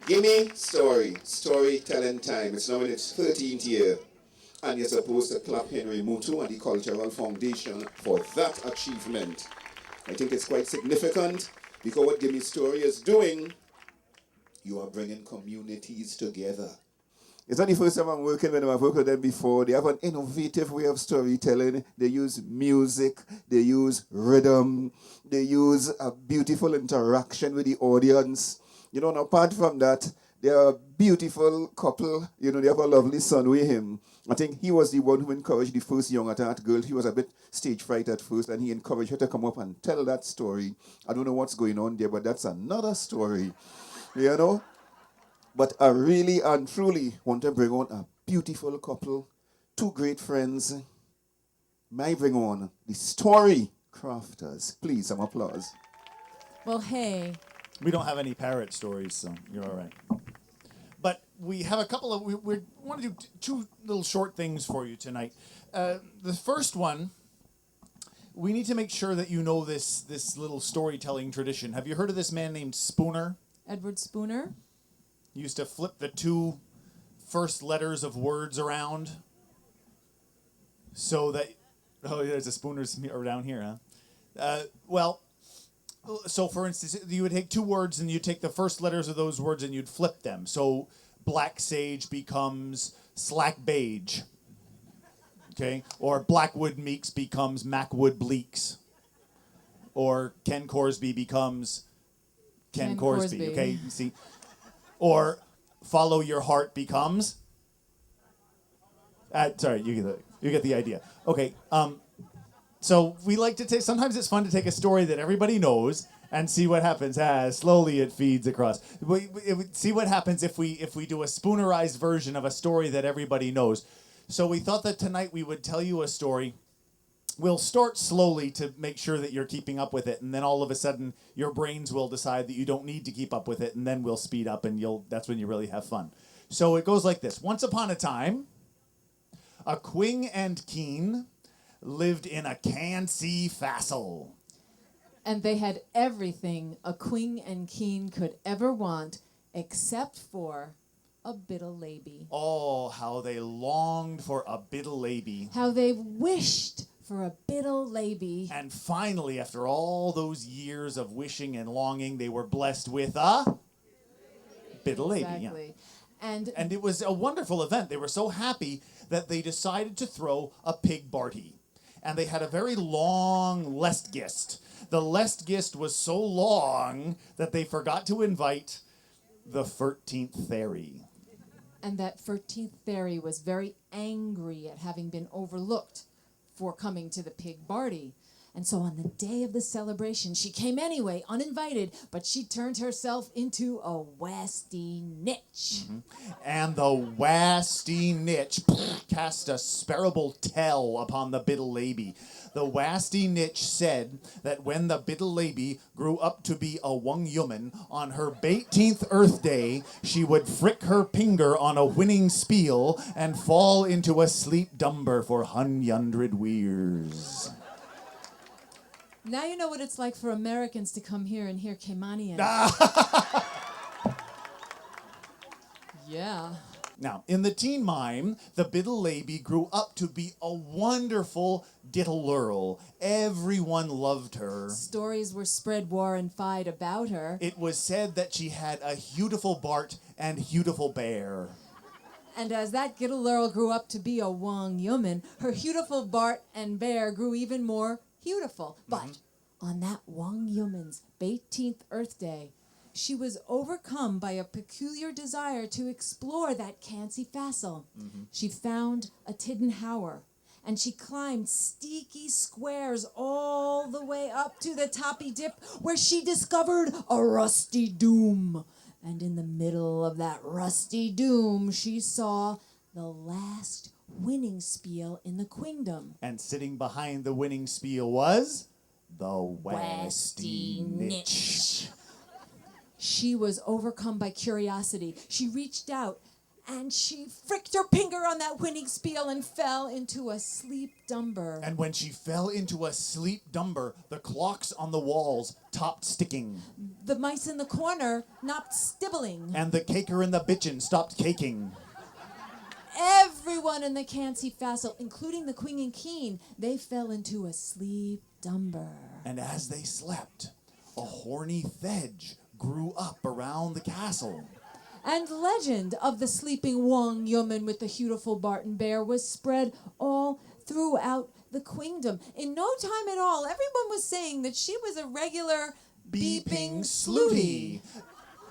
Gimme Story, storytelling time. It's now in its 13th year. And you're supposed to clap Henry Mutu and the Cultural Foundation for that achievement. I think it's quite significant because what Gimme Story is doing, you are bringing communities together. It's not the first time I'm working with them. I've worked with them before. They have an innovative way of storytelling. They use music. They use rhythm. They use a beautiful interaction with the audience. You know, and apart from that, they are a beautiful couple. You know, they have a lovely son with him. I think he was the one who encouraged the first young at heart girl. She was a bit stage fright at first, and he encouraged her to come up and tell that story. I don't know what's going on there, but that's another story. You know? But I really and truly want to bring on a beautiful couple, two great friends. May I bring on the story crafters? Please, some applause. Well, hey. We don't have any parrot stories, so you're all right. But we have a couple of, we want to do two little short things for you tonight. The first one, we need to make sure that you know this little storytelling tradition. Have you heard of this man named Spooner? Edward Spooner? He used to flip the two first letters of words around so that, oh, there's a Spooner's around here, huh? So for instance, you would take two words and you'd take the first letters of those words and you'd flip them. So black sage becomes slack beige. Okay? Or Blackwood Meeks becomes Macwood Bleaks. Or Ken Corsby becomes Ken Corsby. Okay, you see? Or follow your heart becomes. Sorry, you get the idea. Okay. So we like to take. Sometimes it's fun to take a story that everybody knows and see what happens. Slowly it feeds across. See what happens if we do a spoonerized version of a story that everybody knows. So we thought that tonight we would tell you a story. We'll start slowly to make sure that you're keeping up with it, and then all of a sudden your brains will decide that you don't need to keep up with it, and then we'll speed up, and that's when you really have fun. So it goes like this. Once upon a time, a Quing and Keen lived in a CNCF castle. And they had everything a Quing and Keen could ever want, except for a bittle laby. Oh, how they longed for a bittle laby. How they wished for a bittle laby. And finally, after all those years of wishing and longing, they were blessed with a bittle laby. Exactly. Yeah. And it was a wonderful event. They were so happy that they decided to throw a pig party. And they had a very long lestgist. The lestgist was so long that they forgot to invite the 13th fairy. And that 13th fairy was very angry at having been overlooked for coming to the pig party. And so on the day of the celebration, she came anyway, uninvited, but she turned herself into a wasty nitch. Mm-hmm. And the wasty nitch cast a sparable tell upon the bittle laby. The wasty nitch said that when the bittle laby grew up to be a wung yoman, on her 18th Earth Day, she would frick her pinger on a winning spiel and fall into a sleep dumber for 100 years. Now you know what it's like for Americans to come here and hear Caymanian. Yeah. Now, in the teen mime, the bittle laby grew up to be a wonderful diddle-lurl. Everyone loved her. Stories were spread war and fight about her. It was said that she had a beautiful Bart and beautiful bear. And as that giddle earl grew up to be a wong yoman, her beautiful Bart and bear grew even more beautiful. But on that wong yoman's 18th Earth Day, she was overcome by a peculiar desire to explore that CNCF castle. She found a tidden hower, and she climbed steeky squares all the way up to the toppy dip, where she discovered a rusty doom. And in the middle of that rusty doom, she saw the last winning spiel in the quingdom. And sitting behind the winning spiel was the wasty nitch. She was overcome by curiosity. She reached out And she fricked her finger on that winning spiel and fell into a sleep dumber. And when she fell into a sleep dumber, the clocks on the walls topped sticking. The mice in the corner knopped stibbling. And the caker and the bitchin' stopped caking. Everyone in the CNCF, including the queen and king, they fell into a sleep dumber. And as they slept, a horny thedge grew up around the castle. And legend of the sleeping Wong Yuman with the beautiful Barton Bear was spread all throughout the queendom. In no time at all, everyone was saying that she was a regular beeping slooty.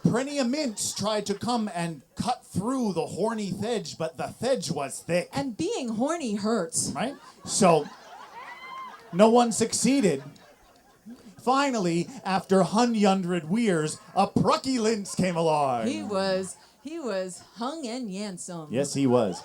Prenny a Mince tried to come and cut through the horny thedge, but the thedge was thick. And being horny hurts. Right? So, no one succeeded. Finally, after 100 years, a Prucky Lince came along. He was hung and yansome. Yes, he was.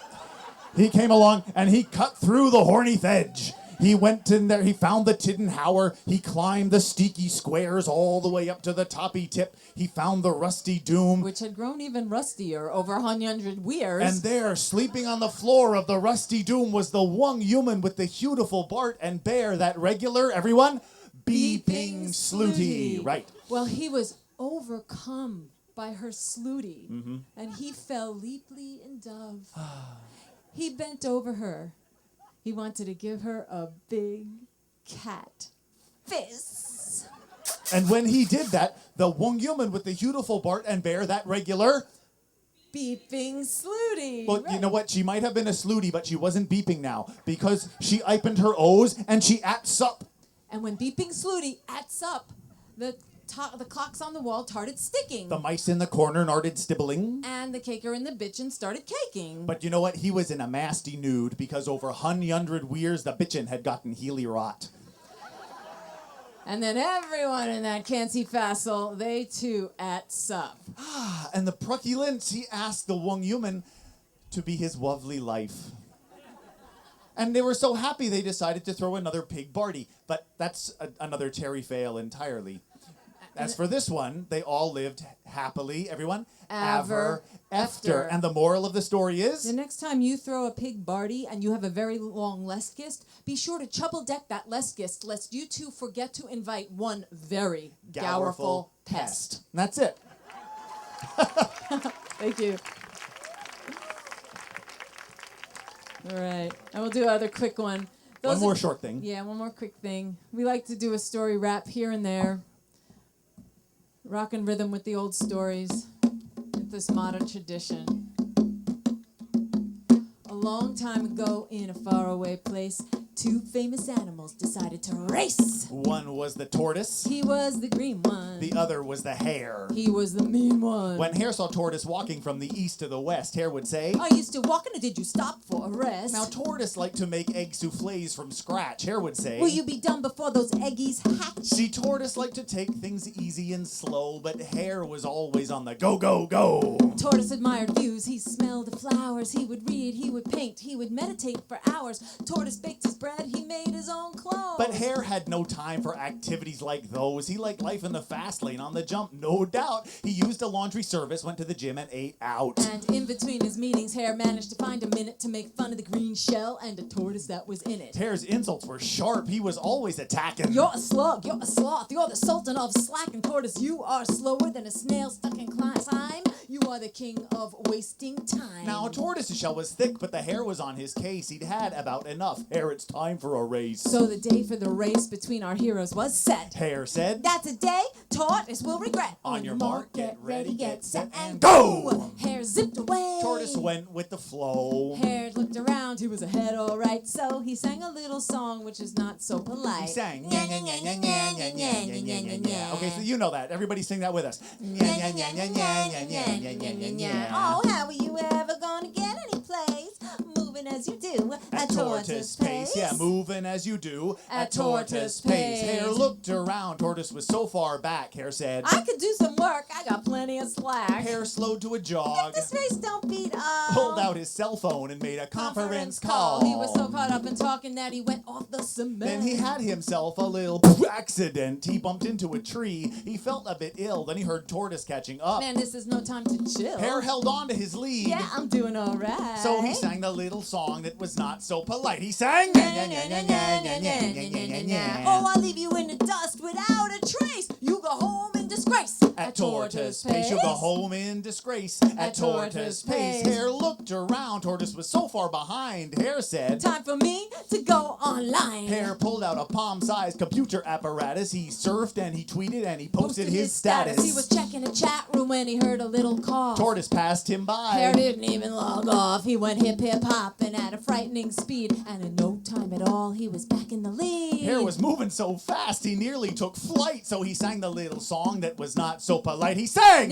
He came along and he cut through the horny thedge. He went in there, he found the Tiddenhauer, he climbed the steeky squares all the way up to the toppy tip. He found the rusty doom. Which had grown even rustier over 100 years. And there, sleeping on the floor of the rusty doom, was the one human with the beautiful Bart and Bear, that regular, everyone, beeping slooty. Right. Well, he was overcome by her slooty, and he fell leaply in dove. He bent over her. He wanted to give her a big cat fist. And when he did that, the one human with the beautiful Bart and Bear, that regular, beeping slooty. well, right. you know what? She might have been a slooty, but she wasn't beeping now because she opened her O's and she ats up. And when beeping slooty ats up, the clocks on the wall started sticking. The mice in the corner started stibbling. And the caker and the bitchin' started caking. But you know what? He was in a masty nude because over 100 years the bitchin' had gotten healy rot. And then everyone in that CNCF, they too ats up. And the Prucky Lince, he asked the one human to be his lovely life. And they were so happy they decided to throw another pig party. But that's another Terry fail entirely. As for this one, they all lived happily, everyone, Ever after. And the moral of the story is? The next time you throw a pig barty and you have a very long leskist, be sure to double deck that leskist lest you two forget to invite one very gowerful pest. And that's it. Thank you. All right. And we'll do another quick one. One more short thing. Yeah, one more quick thing. We like to do a story wrap here and there. Rock and rhythm with the old stories. With this modern tradition. A long time ago in a faraway place, two famous animals decided to race. One was the tortoise. He was the green one. The other was the hare. He was the mean one. When Hare saw Tortoise walking from the east to the west, Hare would say, Are you still walking or did you stop for a rest? Now Tortoise liked to make egg souffles from scratch. Hare would say, Will you be done before those eggies hatch? See, Tortoise liked to take things easy and slow, but Hare was always on the go, go, go. Tortoise admired views, he smelled the flowers, he would read, he would paint, he would meditate for hours. Tortoise baked his bread, he made his own clothes. But Hare had no time for activities like those. He liked life in the fast lane on the jump, no doubt. He used a laundry service, went to the gym, and ate out. And in between his meetings, Hare managed to find a minute to make fun of the green shell and the tortoise that was in it. Hare's insults were sharp. He was always attacking. You're a slug, you're a sloth, you're the sultan of slack, and tortoise, you are slower than a snail stuck in time. You are the king of wasting time. Now, Tortoise's shell was thick, but the Hare was on his case. He'd had about enough. Hare, it's time for a race. So the day for the race between our heroes was set. Hare said, That's a day Tortoise will regret. On your mark, get ready, get set, and go! Hare zipped away. Tortoise went with the flow. Hare looked around, he was ahead all right, so he sang a little song which is not so polite. He sang, nya, nya, nya, nya, nya, nya, nya, nya, nya, nya, nya. Okay, so you know that. Everybody sing that with us. Nya, nya, nya, nya, nya, nya, nya, nya, nya, nya, nya. Oh, how are you ever gonna get any place? Moving moving as you do At tortoise pace, yeah, moving as you do. At tortoise pace. Hare looked around. Tortoise was so far back. Hare said, I could do some work. I got plenty of slack. Hare slowed to a jog, This race don't beat up. pulled out his cell phone and made a conference call. He was so caught up in talking that he went off the cement. Then he had himself a little accident. He bumped into a tree. He felt a bit ill. Then he heard Tortoise catching up. Man, this is no time to chill. Hare held on to his lead. Yeah, I'm doing all right. So he sang the little song that was not so polite. He sang. Oh, I'll leave you in the dust without a trace. You go home in disgrace. At tortoise pace, you'll go home in disgrace. At tortoise pace. Hare looked around. Tortoise was so far behind. Hare said, Time for me to go online. Hare pulled out a palm-sized computer apparatus. He surfed and he tweeted and he posted his status. He was checking a chat room when he heard a little cough. Tortoise passed him by. Hare didn't even log off. He went hip hip hopping at a frightening speed, and in no time at all he was back in the lead. Hare was moving so fast he nearly took flight. So he sang the little song that was not so polite. He sang.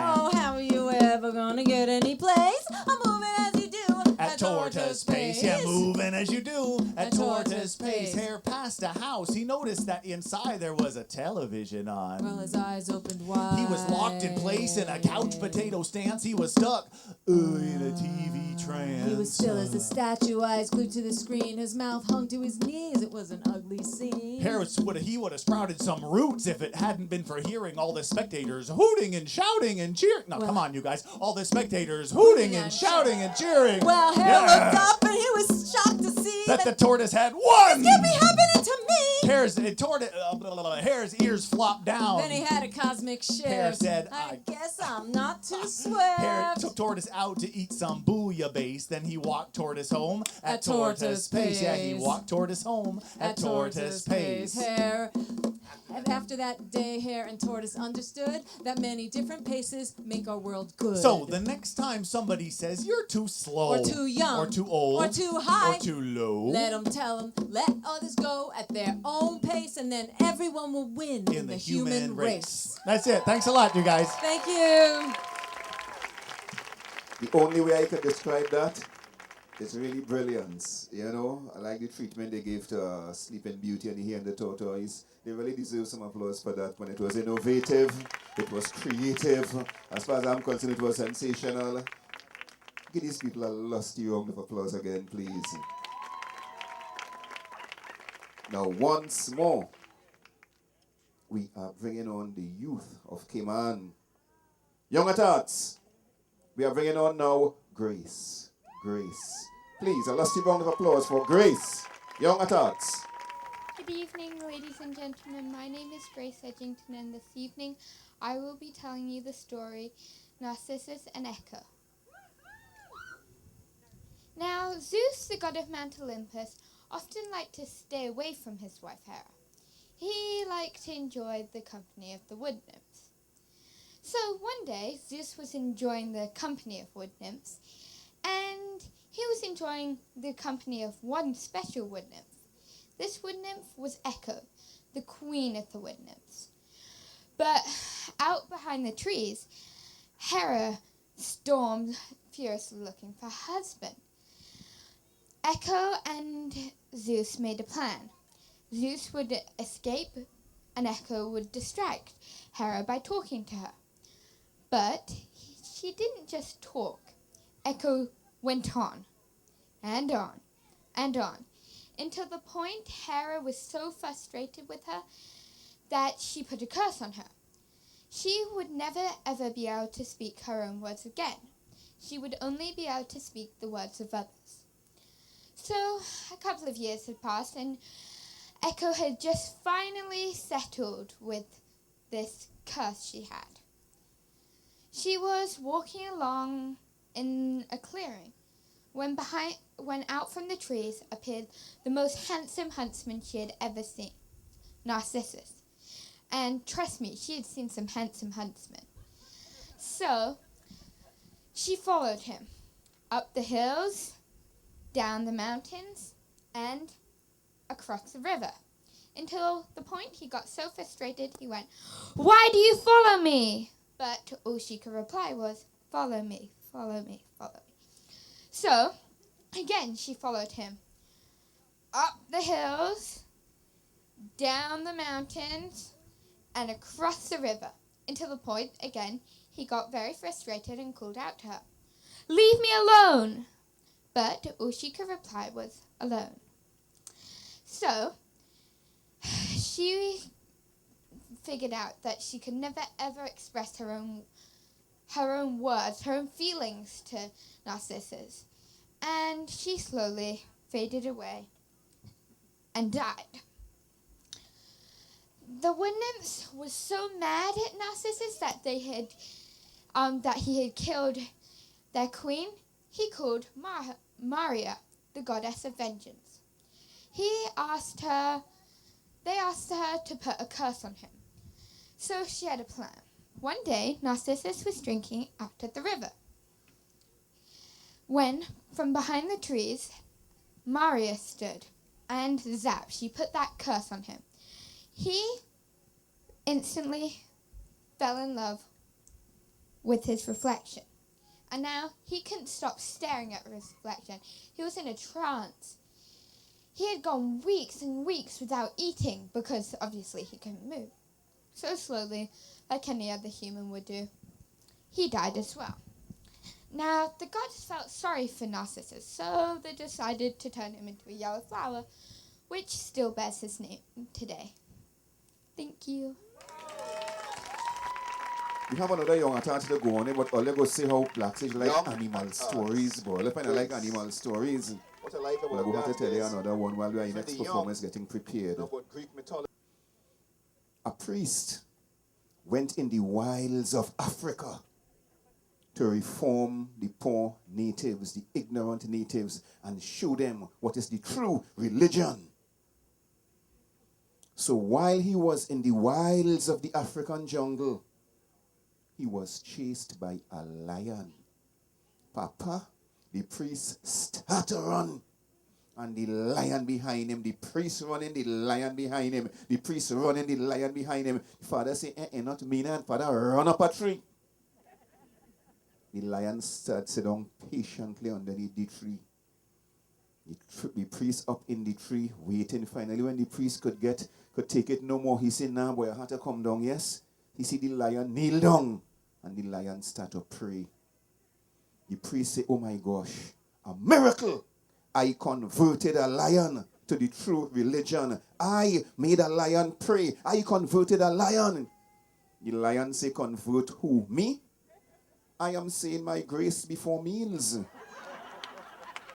Oh, how are you ever gonna get any place? I'm moving as you do At tortoise pace, yeah, moving as you do. At tortoise pace. Hare passed a house. He noticed that inside there was a television on. Well, his eyes opened wide. He was locked in place in a couch potato stance. He was stuck in a TV trance. He was still as a statue, eyes glued to the screen. His mouth hung to his knees. It was an ugly scene. Hare would have sprouted some roots if it hadn't been for hearing all the spectators hooting and shouting and cheering. No, come on, you guys. All the spectators hooting and shouting and cheering. Well, Hare looked up and he was shocked to see that the tortoise had won. This can't be happening to me. Hare's ears flopped down. Then he had a cosmic shift. Hare said, I guess I'm not too swift. Hare took Tortoise out to eat some bouillabaisse. Then he walked Tortoise home at tortoise pace. Yeah, he walked Tortoise home at tortoise pace. Hare. After that day, Hare and Tortoise understood that many different paces make our world good. So the next time somebody says you're too slow, or too young, or too old, or too high, or too low, let them tell them, let others go at their own pace, and then everyone will win in the human race. That's it. Thanks a lot, you guys. Thank you. The only way I could describe that is really brilliance. You know, I like the treatment they gave to Sleeping Beauty and He and the Tortoise. They really deserve some applause for that. When it was innovative, it was creative. As far as I'm concerned, it was sensational. Give these people a lusty round of applause again, please. Now, once more, we are bringing on the youth of Cayman. Young at hearts, we are bringing on now Grace. Grace. Please, a lusty round of applause for Grace. Young at hearts. Good evening, ladies and gentlemen. My name is Grace Edgington, and this evening I will be telling you the story Narcissus and Echo. Now, Zeus, the god of Mount Olympus, often liked to stay away from his wife Hera. He liked to enjoy the company of the wood nymphs. So one day, Zeus was enjoying the company of wood nymphs, and he was enjoying the company of one special wood nymph. This wood nymph was Echo, the queen of the wood nymphs. But out behind the trees, Hera stormed, furiously looking for her husband. Echo and Zeus made a plan. Zeus would escape, and Echo would distract Hera by talking to her. But she didn't just talk. Echo went on, and on, and on, until the point Hera was so frustrated with her that she put a curse on her. She would never ever be able to speak her own words again. She would only be able to speak the words of others. So a couple of years had passed, and Echo had just finally settled with this curse she had. She was walking along in a clearing when out from the trees appeared the most handsome huntsman she had ever seen, Narcissus. And trust me, she had seen some handsome huntsmen. So she followed him up the hills, down the mountains, and across the river, until the point he got so frustrated he went, "Why do you follow me?" But all she could reply was, "Follow me, follow me, follow me." So, again, she followed him up the hills, down the mountains, and across the river, until the point, again, he got very frustrated and called out to her, "Leave me alone!" But all she could reply was, "Alone." So, she figured out that she could never ever express her own words, her own feelings to Narcissus. And she slowly faded away and died. The wood nymphs were so mad at Narcissus that he had killed their queen. He called Maria, the goddess of vengeance. They asked her to put a curse on him. So she had a plan. One day, Narcissus was drinking out at the river, when, from behind the trees, Maria stood, and zap, she put that curse on him. He instantly fell in love with his reflection, and now he couldn't stop staring at his reflection. He was in a trance. He had gone weeks and weeks without eating because obviously he couldn't move. So slowly, like any other human would do, he died as well. Now, the gods felt sorry for Narcissus, so they decided to turn him into a yellow flower, which still bears his name today. Thank you. We have another young attached to go on it, but let's go see how blacks is like animal stories, boy. Let's find like animal stories. What I like Well, about I'm going that to tell you is another one while we are in for next the young, performance getting prepared. about Greek mythology. A priest went in the wilds of Africa to reform the poor natives, the ignorant natives, and show them what is the true religion. So while he was in the wilds of the African jungle, he was chased by a lion. Papa, the priest started to run. And the lion behind him, the priest running, the lion behind him, the priest running, the lion behind him. The father say, not me, and father run up a tree. The lion sit down patiently underneath the tree. The priest up in the tree, waiting. Finally, when the priest could take it no more, he said, "Nah, boy, I had to come down." Yes, he see the lion kneel down, and the lion start to pray. The priest say, "Oh my gosh, a miracle! I converted a lion to the true religion. I made a lion pray. I converted a lion." The lion say, "Convert who? Me? I am saying my grace before meals."